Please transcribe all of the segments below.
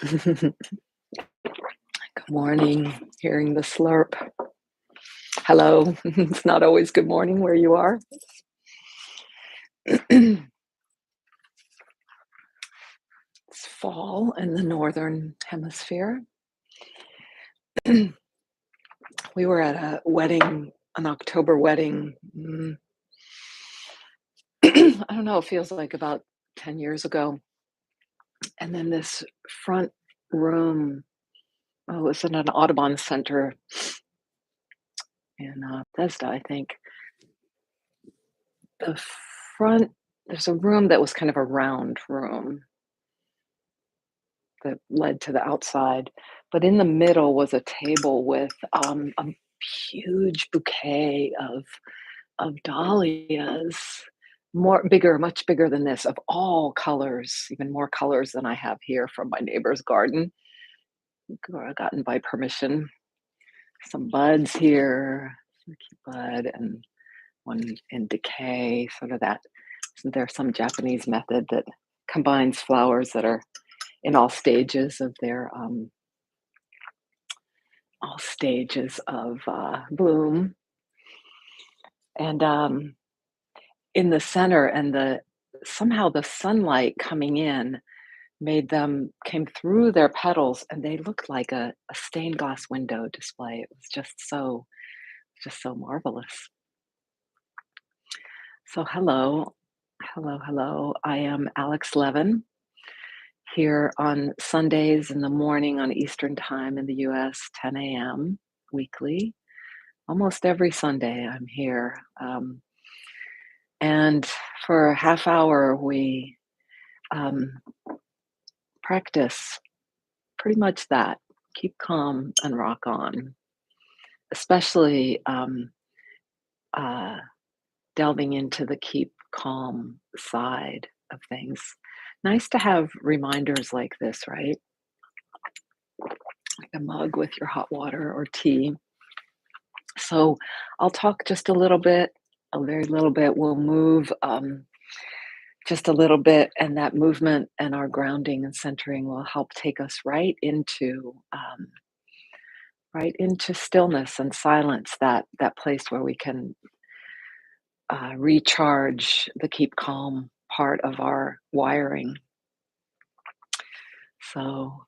Good morning. Hearing the slurp. Hello. It's not always good morning where you are. It's fall in the northern hemisphere. We were at a wedding, an October wedding. I don't know, it feels like about 10 years ago. And then this front room, oh, it was in an Audubon Center in Bethesda, I think. The front, there's a room that was kind of a round room that led to the outside. But in the middle was a table with a huge bouquet of dahlias, much bigger than this, of all colors, even more colors than I have here from my neighbor's garden. Gotten by permission. Some buds here, a cute bud, and one in decay, sort of that. So there's some Japanese method that combines flowers that are in all stages of bloom, and in the center, and the somehow the sunlight coming in made them came through their petals, and they looked like a stained glass window display. It was just so marvelous. So hello. I am Alex Levin, here on Sundays in the morning on Eastern Time in the US, 10 a.m. weekly. Almost every Sunday, I'm here. And for a half hour, we um, practice pretty much that, keep calm and rock on, especially uh, delving into the keep calm side of things. Nice to have reminders like this, right? Like a mug with your hot water or tea. So I'll talk just a little bit, a very little bit. We'll move just a little bit, and that movement and our grounding and centering will help take us right into stillness and silence. That place where we can recharge the keep calm part of our wiring. So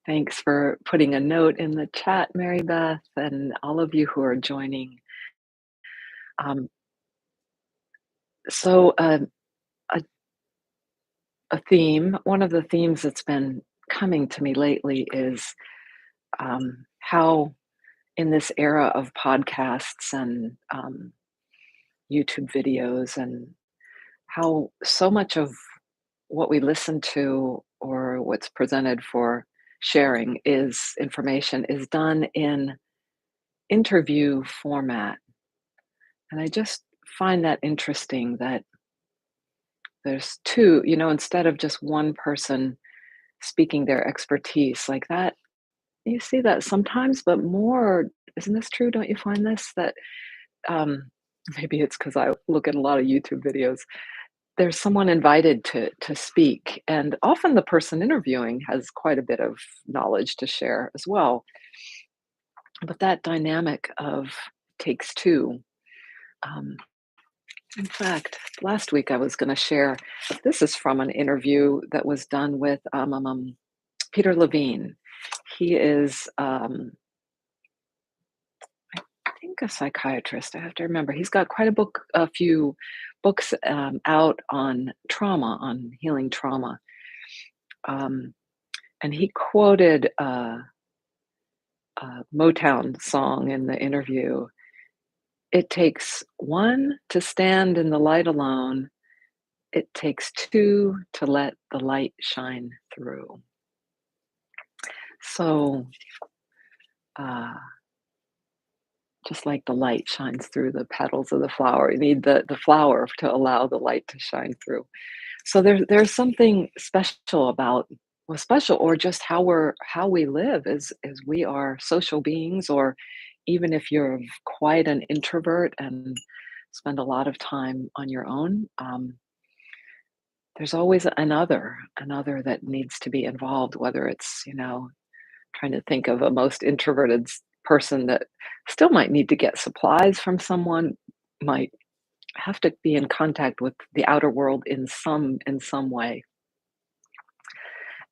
thanks for putting a note in the chat, Mary Beth, and all of you who are joining. Um, so, a, a theme, one of the themes that's been coming to me lately is how, in this era of podcasts and YouTube videos, and how so much of what we listen to or what's presented for sharing is information is done in interview format. And I just find that interesting that there's two, instead of just one person speaking their expertise like that. You see that sometimes, but more, isn't this true? Don't you find this? That um, maybe it's because I look at a lot of YouTube videos. There's someone invited to speak, and often the person interviewing has quite a bit of knowledge to share as well. But that dynamic of takes two. Um, in fact, last week I was going to share. This is from an interview that was done with Peter Levine. He is, I think, a psychiatrist. I have to remember. He's got a few books out on trauma, on healing trauma. Um, and he quoted a Motown song in the interview. It takes one to stand in the light alone. It takes two to let the light shine through. So, uh, just like the light shines through the petals of the flower, you need the flower to allow the light to shine through. So there's something special about, well, special, or just how we live as we are social beings, or even if you're quite an introvert and spend a lot of time on your own. there's always another that needs to be involved, whether it's, trying to think of a most introverted person that still might need to get supplies from someone, might have to be in contact with the outer world in some way.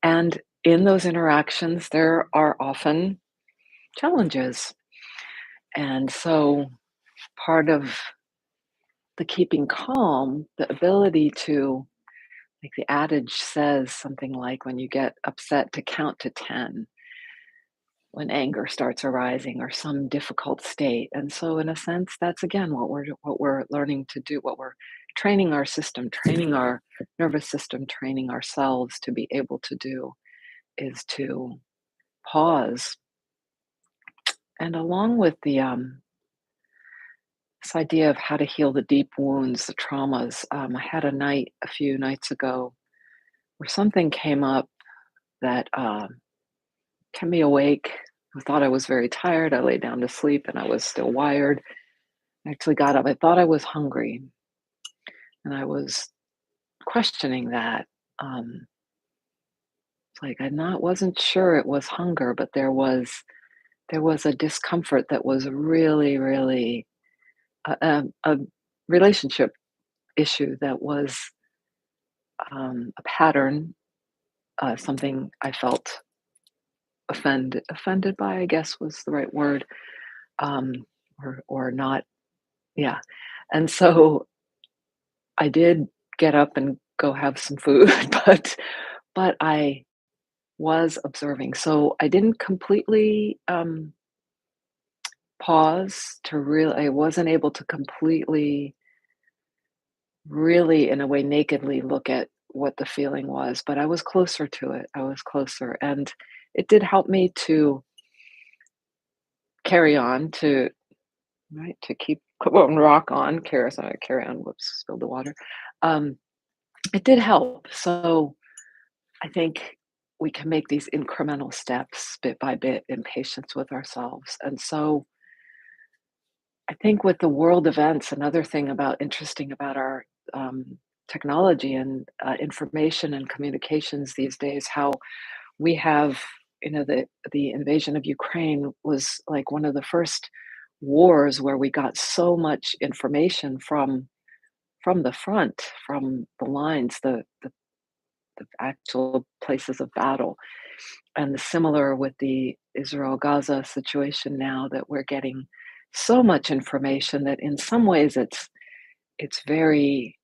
And in those interactions, there are often challenges. And so part of the keeping calm, the ability to, like the adage says something like when you get upset to count to 10 when anger starts arising or some difficult state. And so in a sense, that's again what we're learning to do, what we're training our system, training our nervous system, training ourselves to be able to do is to pause. And along with this idea of how to heal the deep wounds, the traumas, I had a night a few nights ago where something came up that kept me awake. I thought I was very tired. I lay down to sleep and I was still wired. I actually got up. I thought I was hungry and I was questioning that. It's like I not wasn't sure it was hunger, but there was a discomfort that was really, really a relationship issue that was a pattern, something I felt offended by, I guess was the right word, or not. Yeah. And so I did get up and go have some food, but I was observing. So I didn't completely pause to really, I wasn't able to completely, really, in a way, nakedly look at what the feeling was, but I was closer to it. I was closer. And it did help me to carry on, to, right, to keep, well, rock on, carry on, whoops, spilled the water. Um, it did help. So I think we can make these incremental steps bit by bit in patience with ourselves. And so I think with the world events, another thing about interesting about our technology and information and communications these days, how we have, the invasion of Ukraine was like one of the first wars where we got so much information from the front, from the lines, the actual places of battle. And the similar with the Israel Gaza situation now, that we're getting so much information that in some ways it's very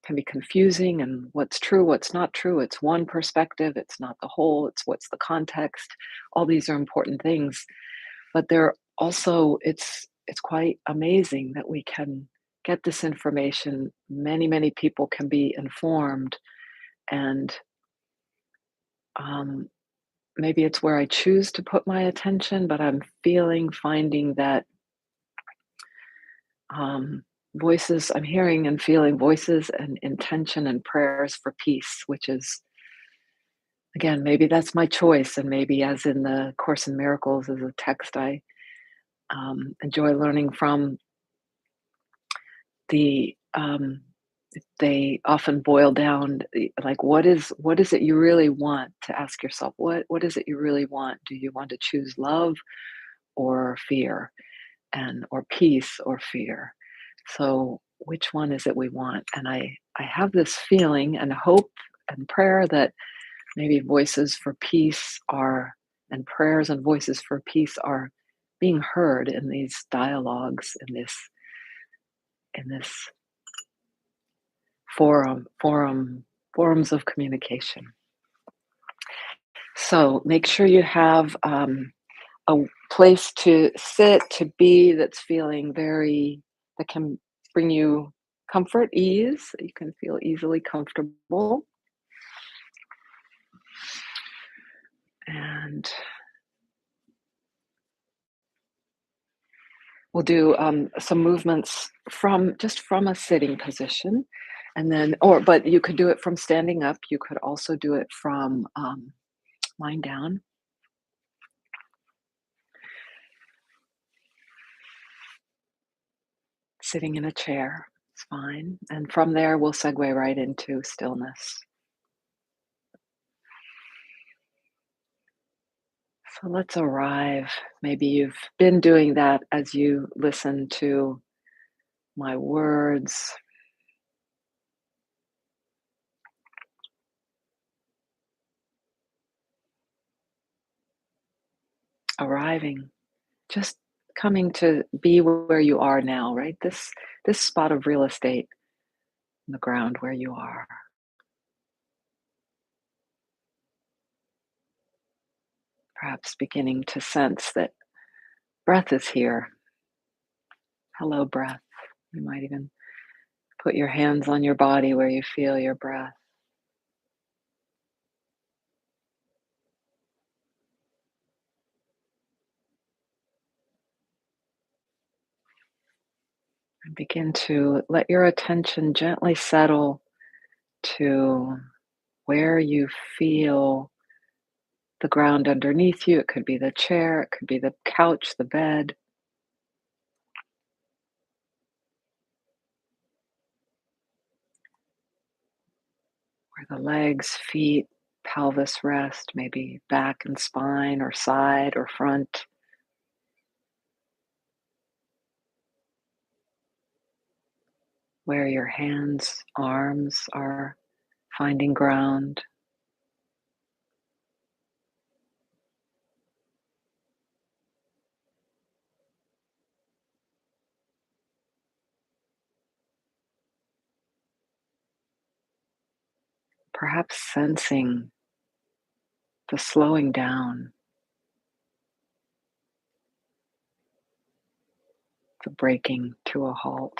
can be confusing, and what's true, what's not true. It's one perspective, it's not the whole, it's what's the context. All these are important things, but they're also, it's quite amazing that we can get this information. Many people can be informed, and um, maybe it's where I choose to put my attention, but finding that um, voices, I'm hearing and feeling voices and intention and prayers for peace, which is, again, maybe that's my choice. And maybe, as in the Course in Miracles, as a text I enjoy learning from, the they often boil down, like, what is it you really want, to ask yourself, what is it you really want? Do you want to choose love or fear, and or peace or fear? So which one is it we want? And I have this feeling and hope and prayer that maybe voices for peace are, and prayers and voices for peace are being heard in these dialogues, in this forums of communication. So make sure you have a place to sit, to be, that's feeling very, that can bring you comfort, ease. You can feel easily comfortable. And we'll do some movements from a sitting position. And then, but you could do it from standing up. You could also do it from lying down, sitting in a chair. It's fine. And from there, we'll segue right into stillness. So let's arrive. Maybe you've been doing that as you listen to my words, arriving, just coming to be where you are now, right? This spot of real estate on the ground where you are. Perhaps beginning to sense that breath is here. Hello, breath. You might even put your hands on your body where you feel your breath. And begin to let your attention gently settle to where you feel the ground underneath you. It could be the chair, it could be the couch, the bed, where the legs, feet, pelvis rest, maybe back and spine, or side or front, where your hands, arms are finding ground. Perhaps sensing the slowing down, the breaking to a halt.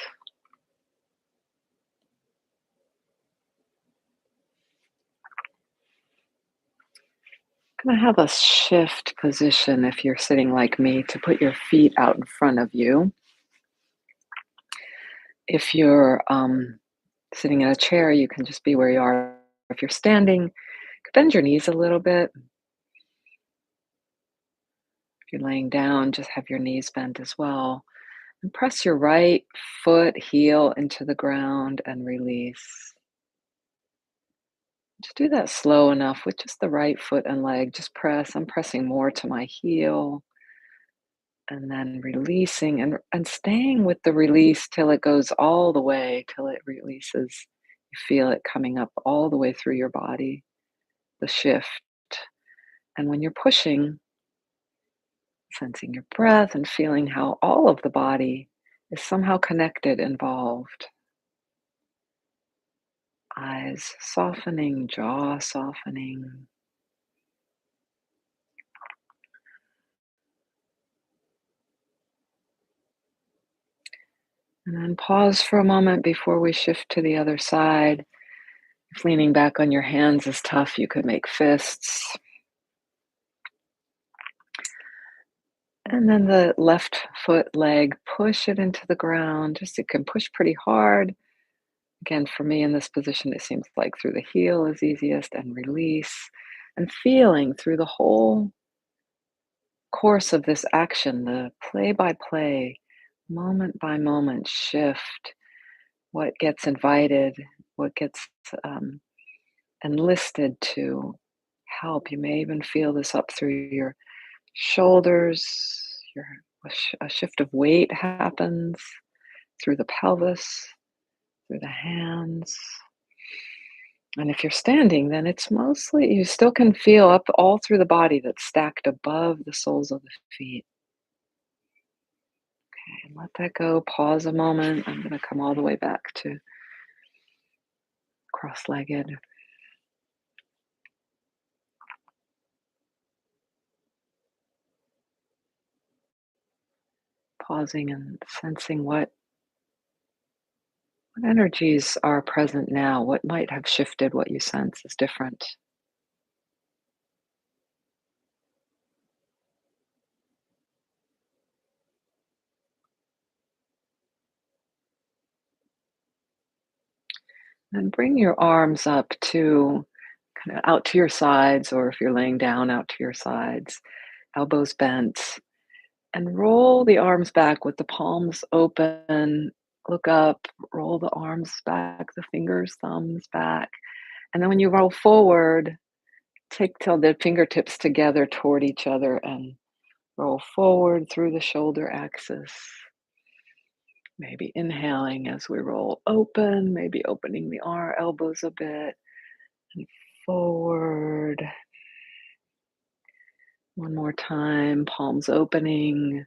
Gonna have us shift position if you're sitting like me to put your feet out in front of you. If you're sitting in a chair, you can just be where you are. If you're standing, bend your knees a little bit. If you're laying down, just have your knees bent as well. And press your right foot, heel into the ground and release. Just do that slow enough with just the right foot and leg. Just press. I'm pressing more to my heel and then releasing and staying with the release till it goes all the way, till it releases. You feel it coming up all the way through your body, the shift. And when you're pushing, sensing your breath and feeling how all of the body is somehow connected, involved. Eyes softening, jaw softening. And then pause for a moment before we shift to the other side. If leaning back on your hands is tough, you could make fists. And then the left foot, leg, push it into the ground. Just it can push pretty hard. Again, for me in this position, it seems like through the heel is easiest, and release. And feeling through the whole course of this action, the play by play, moment by moment shift, what gets invited, what gets um, enlisted to help. You may even feel this up through your shoulders, your a shift of weight happens through the pelvis, through the hands. And if you're standing, then it's mostly, you still can feel up all through the body that's stacked above the soles of the feet. Okay, and let that go. Pause a moment. I'm going to come all the way back to cross legged. Pausing and sensing what energies are present now, what might have shifted, what you sense is different. And bring your arms up to kind of out to your sides, or if you're laying down, out to your sides, elbows bent, and roll the arms back with the palms open look up, roll the arms back, the fingers, thumbs back. And then when you roll forward, take till the fingertips together toward each other and roll forward through the shoulder axis. Maybe inhaling as we roll open, maybe opening the elbows a bit and forward. One more time, palms opening.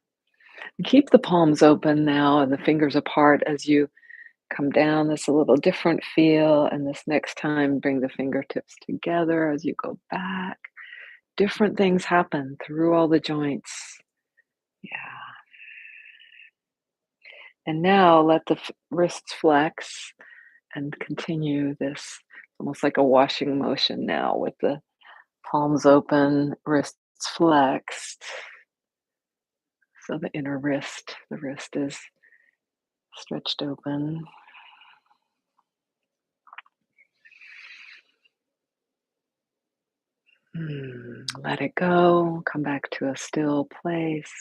Keep the palms open now and the fingers apart as you come down. That's a little different feel. And this next time, bring the fingertips together as you go back. Different things happen through all the joints. Yeah. And now let the wrists flex and continue this almost like a washing motion now with the palms open, wrists flexed. So the inner wrist, the wrist is stretched open. Let it go. Come back to a still place.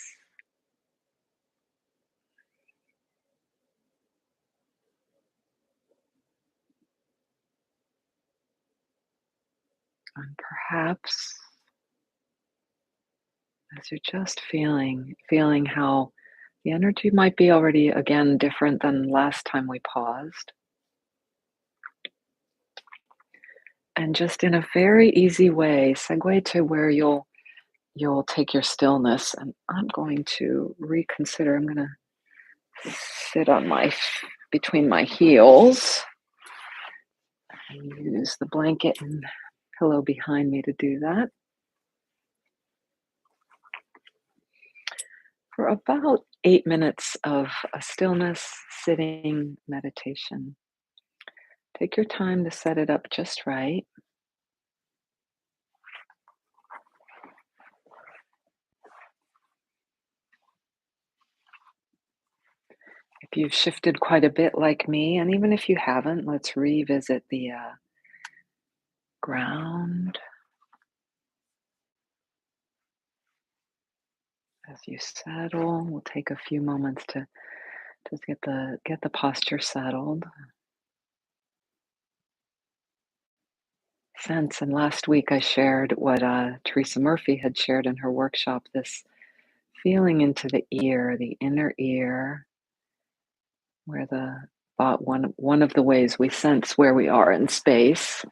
And perhaps as you're just feeling how the energy might be already again different than last time we paused. And just in a very easy way, segue to where you'll take your stillness. And I'm going to reconsider. I'm going to sit on between my heels and use the blanket and pillow behind me to do that. For about 8 minutes of a stillness, sitting meditation. Take your time to set it up just right. If you've shifted quite a bit like me, and even if you haven't, let's revisit the ground as you settle. We'll take a few moments to just get the posture settled. Sense, and last week I shared what Teresa Murphy had shared in her workshop, this feeling into the ear, the inner ear, where the thought one of the ways we sense where we are in space.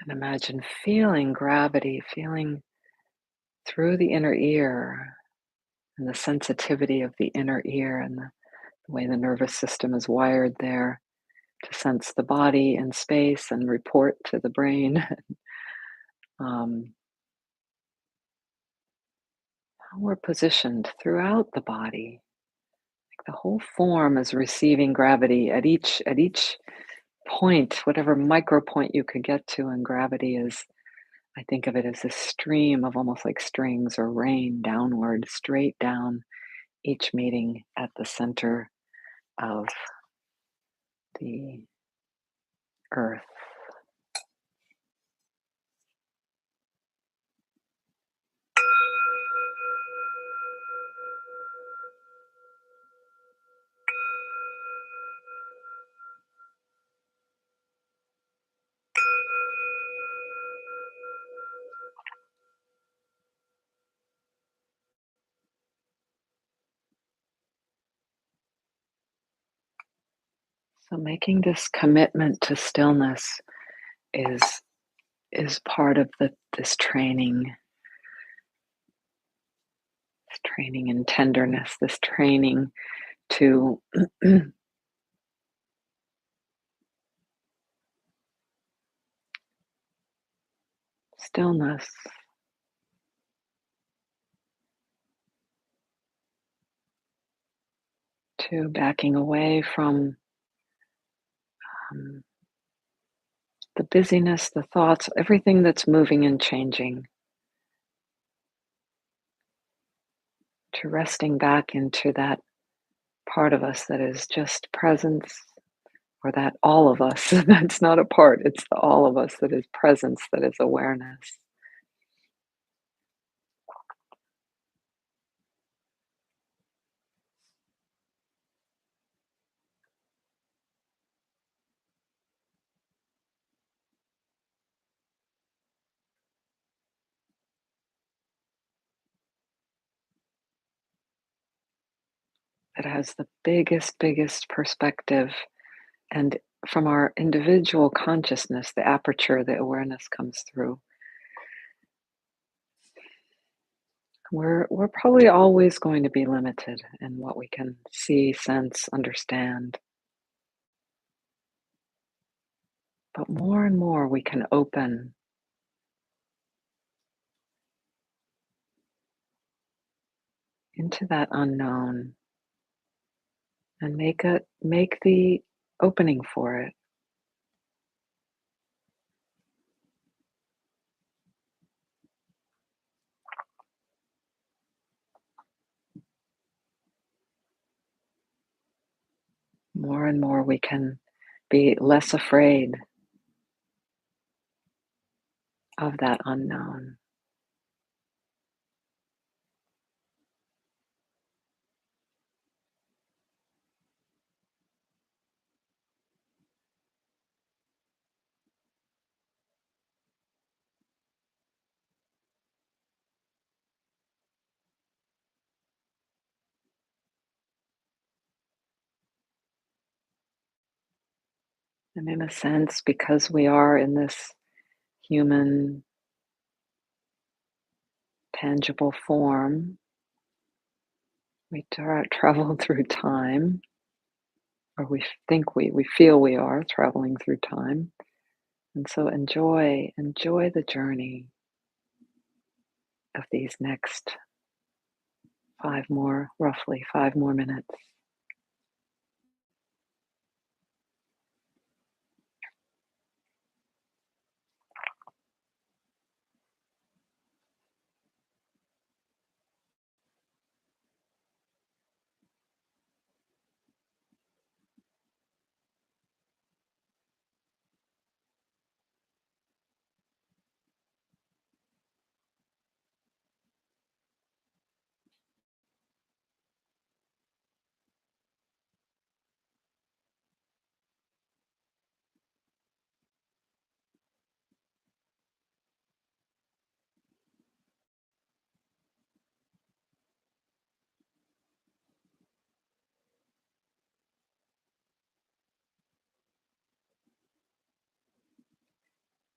And imagine feeling gravity, feeling through the inner ear and the sensitivity of the inner ear and the way the nervous system is wired there to sense the body in space and report to the brain. um, how we're positioned throughout the body. Like the whole form is receiving gravity at each point, whatever micro point you could get to, and gravity is, I think of it as a stream of almost like strings or rain downward, straight down, each meeting at the center of the earth. So making this commitment to stillness is is part of this training in tenderness, this training to stillness, to backing away from um, the busyness, the thoughts, everything that's moving and changing, to resting back into that part of us that is just presence, or that all of us. That's not a part, it's the all of us that is presence, that is awareness. that has the biggest perspective. And from our individual consciousness, the aperture, the awareness comes through. We're probably always going to be limited in what we can see, sense, understand. But more and more we can open into that unknown and make the opening for it. More and more we can be less afraid of that unknown. And in a sense, because we are in this human, tangible form, we travel through time, or we feel we are traveling through time. And so enjoy the journey of these next roughly 5 more minutes.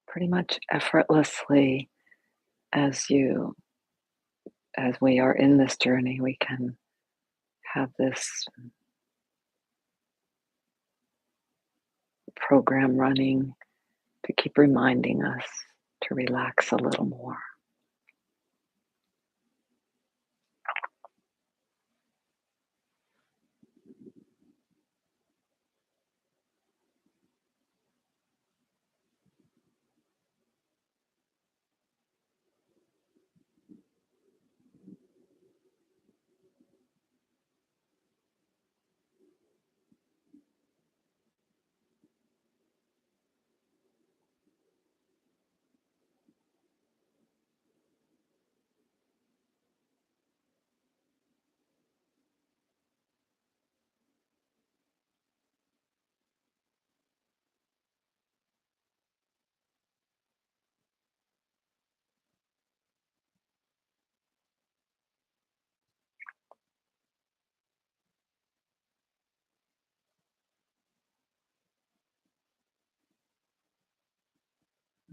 Pretty much effortlessly as you as we are in this journey, we can have this program running to keep reminding us to relax a little more.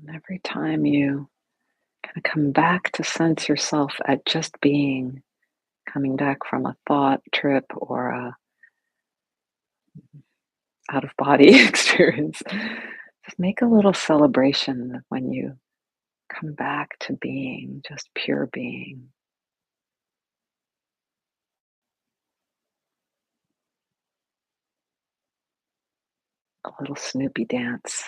And every time you kind of come back to sense yourself at just being, coming back from a thought trip or a out of body experience, just make a little celebration when you come back to being, just pure being. A little Snoopy dance.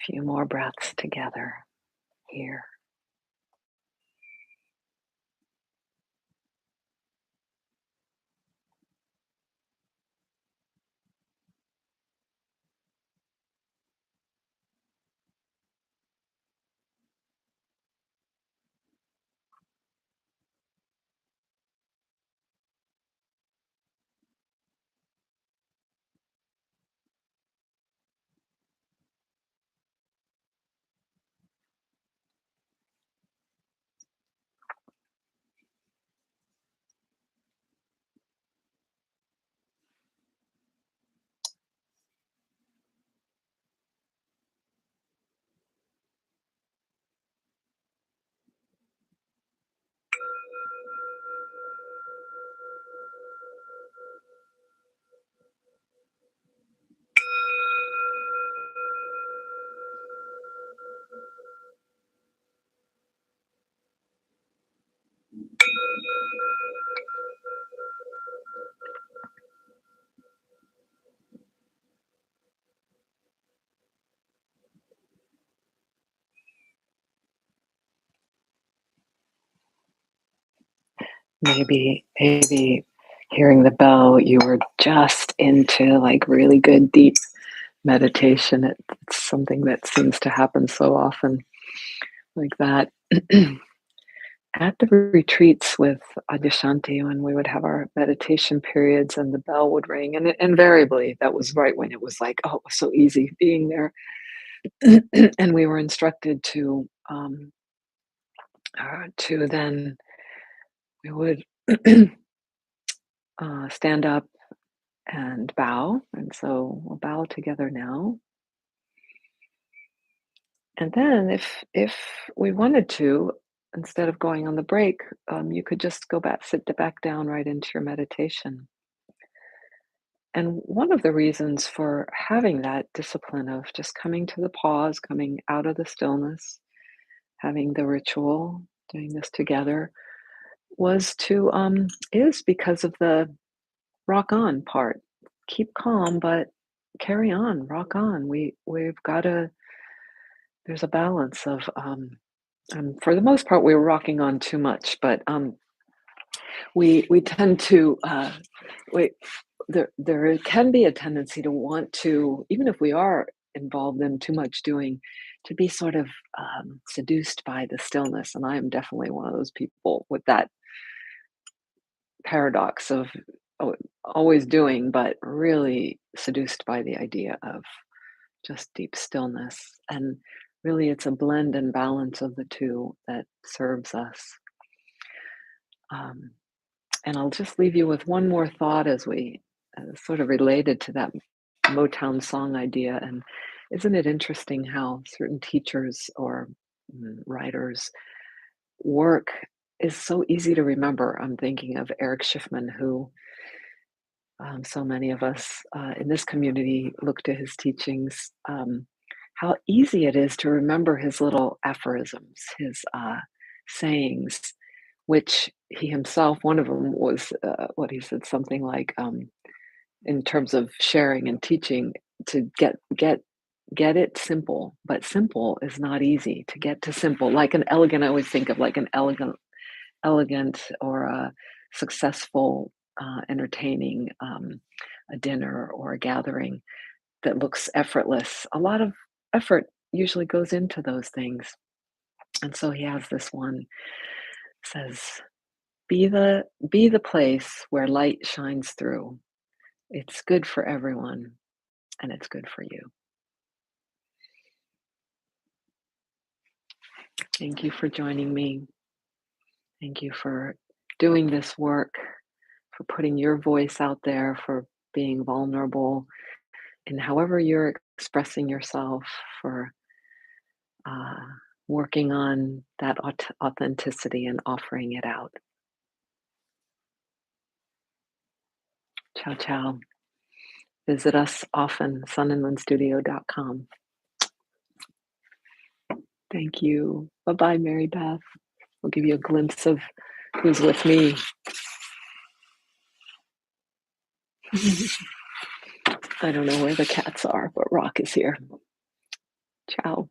Few more breaths together here. Maybe hearing the bell, you were just into like really good deep meditation. It's something that seems to happen so often like that. At the retreats with Adyashanti, when we would have our meditation periods and the bell would ring, and invariably that was right when it was like, oh, it was so easy being there. And we were instructed to then we would stand up and bow. And so we'll bow together now. And then if we wanted to, instead of going on the break, you could just go back, sit back down right into your meditation. And one of the reasons for having that discipline of just coming to the pause, coming out of the stillness, having the ritual, doing this together, was to is because of the rock on part. Keep calm, but carry on, rock on. We've got to. There's a balance of for the most part, we were rocking on too much, but we tend to we there can be a tendency to want to, even if we are involved in too much doing, to be sort of seduced by the stillness. And I am definitely one of those people with that paradox of oh, always doing, but really seduced by the idea of just deep stillness. And really, it's a blend and balance of the two that serves us. Um, and I'll just leave you with one more thought as we sort of related to that Motown song idea. And isn't it interesting how certain teachers or writers' work is so easy to remember? I'm thinking of Erich Schiffmann, who so many of us in this community look to his teachings. How easy it is to remember his little aphorisms, his sayings, which he himself, one of them was what he said, something like, in terms of sharing and teaching, to get it simple, but simple is not easy to get to simple. Like an elegant, I always think of like an elegant or a successful, entertaining a dinner or a gathering that looks effortless. A lot of effort usually goes into those things. And so he has this one says, be the place where light shines through. It's good for everyone and it's good for you. Thank you for joining me. Thank you for doing this work, for putting your voice out there, for being vulnerable in however you're expressing yourself, for uh, working on that authenticity and offering it out. Ciao, ciao. Visit us often, sunandmoonstudio.com. Thank you. Bye bye, Mary Beth. We'll give you a glimpse of who's with me. I don't know where the cats are, but Rock is here. Ciao.